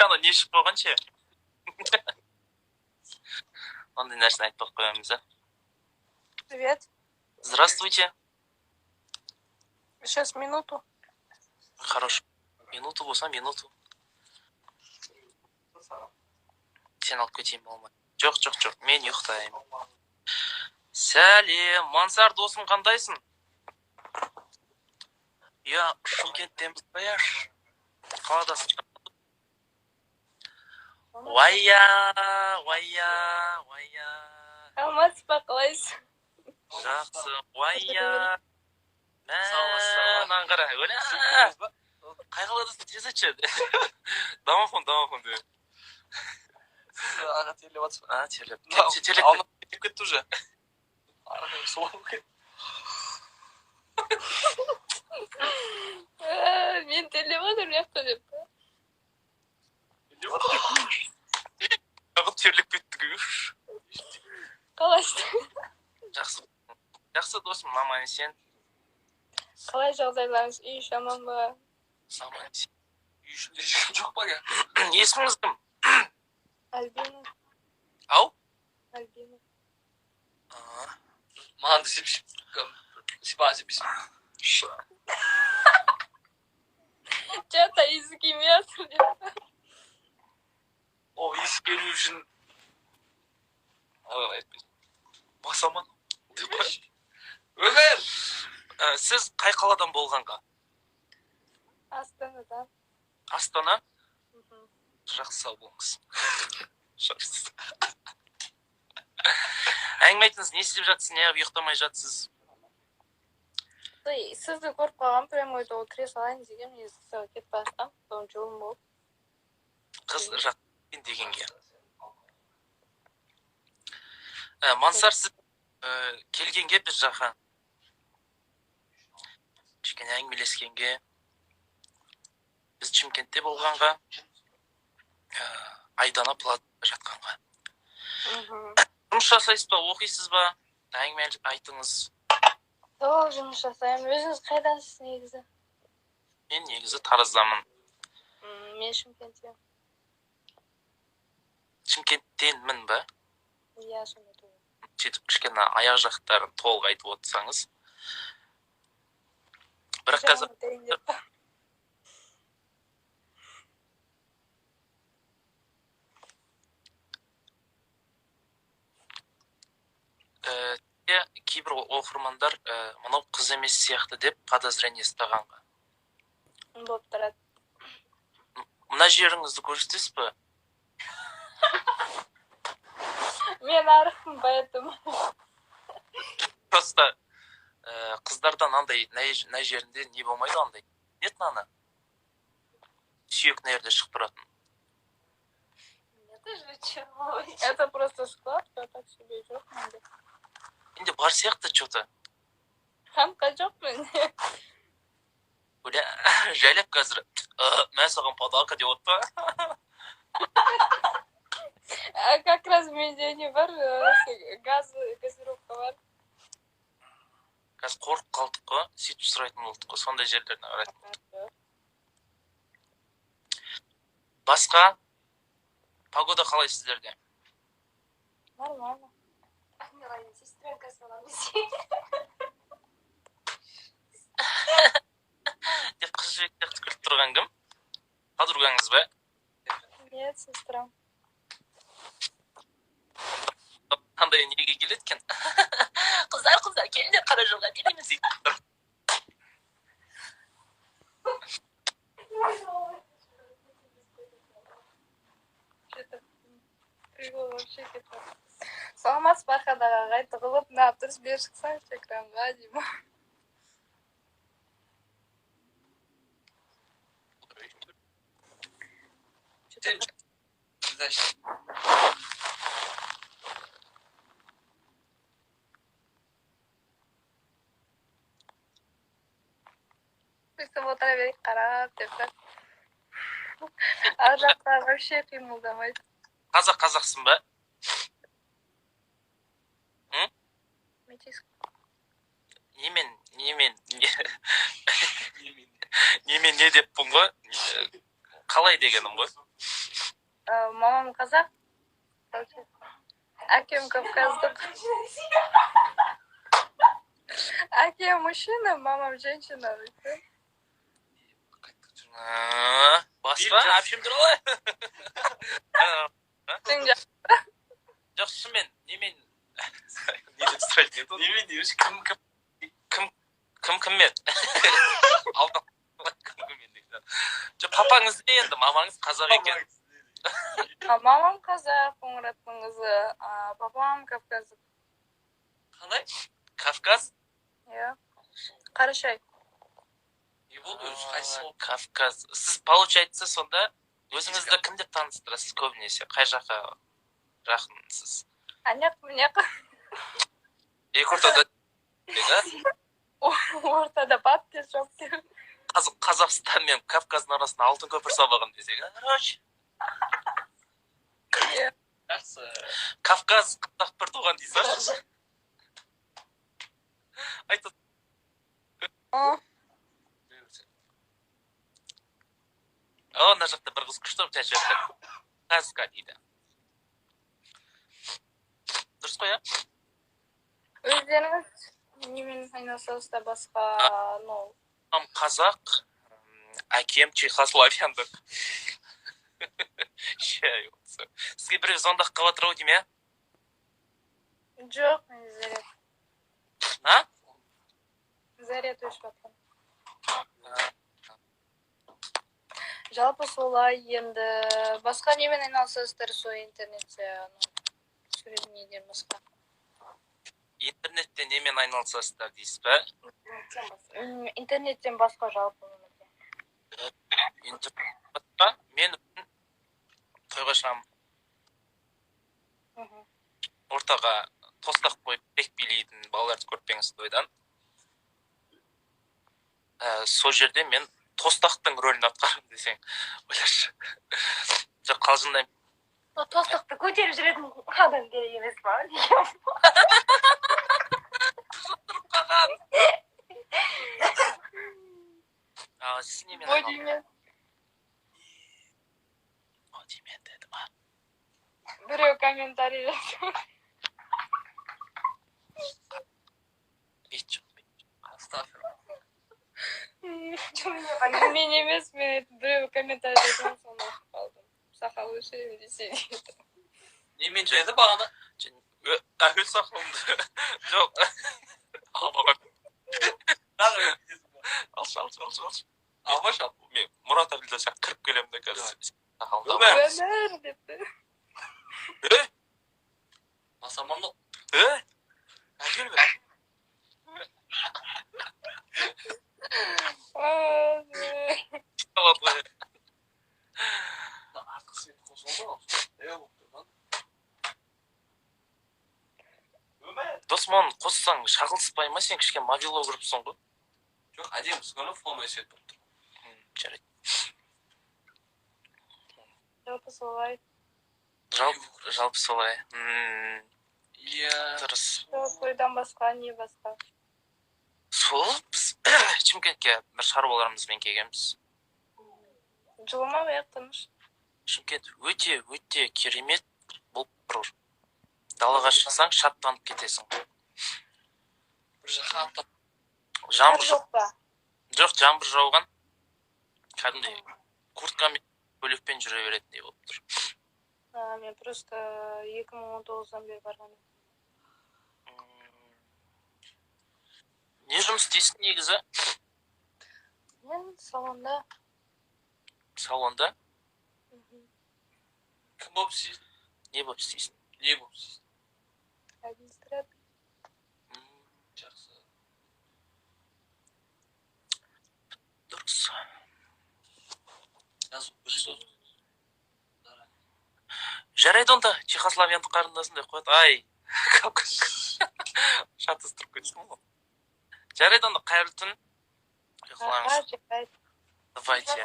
ана не шығып қойған ше? Ондай нәрсені айтпақ қоямыз, а? Привет. Здравствуйте. Сейчас минуту. Хорошо. Минуту болса, минуту. Сен алып кетейін болмай. Жоқ, мен ұйықтаймын. Сәлем, Мансар досым, қандайсың? Я Шымкенттенбіз қояш. Қаладасың? Уайя. Алмаз бақылайсың. Жақсы, уайя. Мән қара, өлі. Қай қаладасың, тез айтшы. Домофон де. Аға терлеп атсың. Терлеп. Алмаз кетіп кетті уже. Араға солап кетті. Мен терлеп отыр, жақта деп. Ағып терлеп кетті. Қалайсың? Жақсы досым, мамайын сен. Қалай жағдайларыңыз, үй жаман ба? Мамайын сен. Үй ішінде ешкім жоқ па ке? Есіміңіз кім? Альбина. Ау? Альбина. Маған да сипа. Что-то язык имеется. О, есі келу үшін... Ой, айтпайсың. Басаман. Өмір! Сіз қай қаладан болғанға? Астанадан. Астана? Жақсы сау болыңыз. Жақсы. Әңгіме айтыңыз, не істеп жатсыз, неғып ұйықтамай жатсыз? Сізді көріп қалғам, прямо ойда ол кіре салайын деген, мен сізді кетіп басқам, соның жолым болып. Қыз жақын дегенге. Мансар, сіз келгенге біз жаққа. Кішкене әңгімелескенге. Біз Шымкентте болғанға, Айдана плазада жатқанға. Жұмыс жасайсыз ба, оқисыз ба? Әңгіме айтыңыз. Сол жұмыс жасаймын. Өзіңіз қайдансыз негізі? Мен негізі Тараздамын. Мен Шымкенттен. Шымкенттенмін ба? Иә, Шымкенттен. Сөйтіп кішкене аяқ жақтарын толық айтып отырсаңыз. Бірақ қазір кейбір оқырмандар мынау қыз емес сияқты деп подозрение ұстағанға. Болып тұрады. Мына жеріңізді көрсетесіз бе? Мен арықпын, поэтому. Просто қыздардан андай нәй жерінде не болмайды андай. Нет наны? Сүйек нәрде шығып тұратын. Это просто складка, так себе жоқ. Енді бар сияқты что-то. Хамқа жоқ менде. Бля, жайлап қазір. Мен саған подарка деп отты. Как раз менде не бар, газировка бар. Қазір қорқып қалдық қой, сөйтіп сұрайтын болдық қой, сондай жерлеріне қарайтын болдық. Басқа погода қалай сіздерде? Нормально. Сестренка саламыз. Деп қыз жібекте күліп тұрған кім? Подругаңыз ба? Нет, сестрам. Қандай неге келеді екен? Қыздар, келіңдер қара жылға береміз дейді. Саламат Спархадаға қайтығылып, наптырс бер шықсаңшы экранға, деймі. Өйстіп отыра берейік, қарап деп. Ар жақта вообще қимылдамайды. Қазақсың ба? Метиск. Немен не деппін ғой? Қалай дегенім ғой? Мамам қазақ. Әкем кавказдық. Әкем мужчина, мамам женщина. Басқа әпшем туралы? Жоқ, шынымен, немен? Не деп сұрайды еді? Немен дейміз? Кіммен? Алдан кіммен дейді. Жоқ, папаңыз не енді, мамаңыз қазақ екен. Мамам қазақ, Қоңыраттың қызы. Папам кавказдық. Қандай? Кавказ? Иә. Қарашай. Не болды өзі? Қайсысы болды? Кавказ. Сіз, получается, сонда өзіңізді кім деп таныстырасыз көбінесе? Қай жаққа жақынсыз? Аяқ мыняқ. Екі ортада дейді? Ортада бап деп жоқ деп. Қазақстан мен Кавказдың арасында алтын көпір салбаған десек. Жақсы. Кавказ қазақ бір туған дейсіз? Айтып. Мына жақта бір қыз күшті тәжі өтті. Қазқа дейді. Дұрыс қой, Өздеріңіз немен айналысасыздар басқа, қазақ, әкем чехословяндық. Шай осы. Сізге біреу звондақ қабат рау дейме? жоқ, мен заряд. А? Заряд өшіп жатқан. Жалпы солай енді басқа немен айналысасыздар сол интернетте, сурет неден басқа. Интернетте немен айналысасыздар дейсіз бе? Интернеттен басқа жалпы өмірде. Интернет мен тойға шығамын. Ортаға тостақ қойып бек билейтін балаларды көрпеңіз тойдан. Сол жерде мен тостақтың рөлін атқарамын десең. Ойлашы. Жоқ, қалжыңдаймын. Тостақты көтеріп жүретін адам керек емес па? Тұрып қалған. Сіз немен Бодимен. Бодимен деді ма? Біреу комментарий жазды. Ет жоқ. Мен емес, мен біреу комментарий жазған, соны қалдым. Сақал өшірем десе дейді. Немен жайды бағана? Әкел сақалымды. Жоқ. Алмаған. Алшы. Алмаш ал. Мен Мұрат Әбілді сияқты кіріп келемін де қазір. Өмір депті. Масамамды. Әкел бе? Ақысы қосылды ғой. Досман қоссаң шағылыспай ма, сен кішкен мобило көріпсің ғой? Жоқ, әдем сұғаны фон өсет болып тұр. Жарайды. Жалпы солай. Жалпы солай. Иә. Дұрыс. Тойдан басқа, не басқа? Сол біз Шымкентке бір шаруаларымызбен келгенбіз. Жылыма бәйік тыныш. Шымкент өте керемет болып тұр. Далаға шықсаң шаттанып кетесің. Бір жаққа аттап. Жаңбыр жоқ па? жоқ, жаңбыр жауған. Кәдімгідей курткамен көйлекпен жүре беретіндей болып тұр. Мен просто 2019-дан бері барғаным. Не жұмыс істейсің негізі? Мен салонда. Салонда? Кім болып істейсің? Не болып істейсің? Не болып істейсің? Администратор. Жақсы. Дұрыс. Жарайды онда, чехословяндық қарындасындай қойды. Ай, шатыстырып кетсің ғой. Жарайды онда, қайырлы түн. Давайте.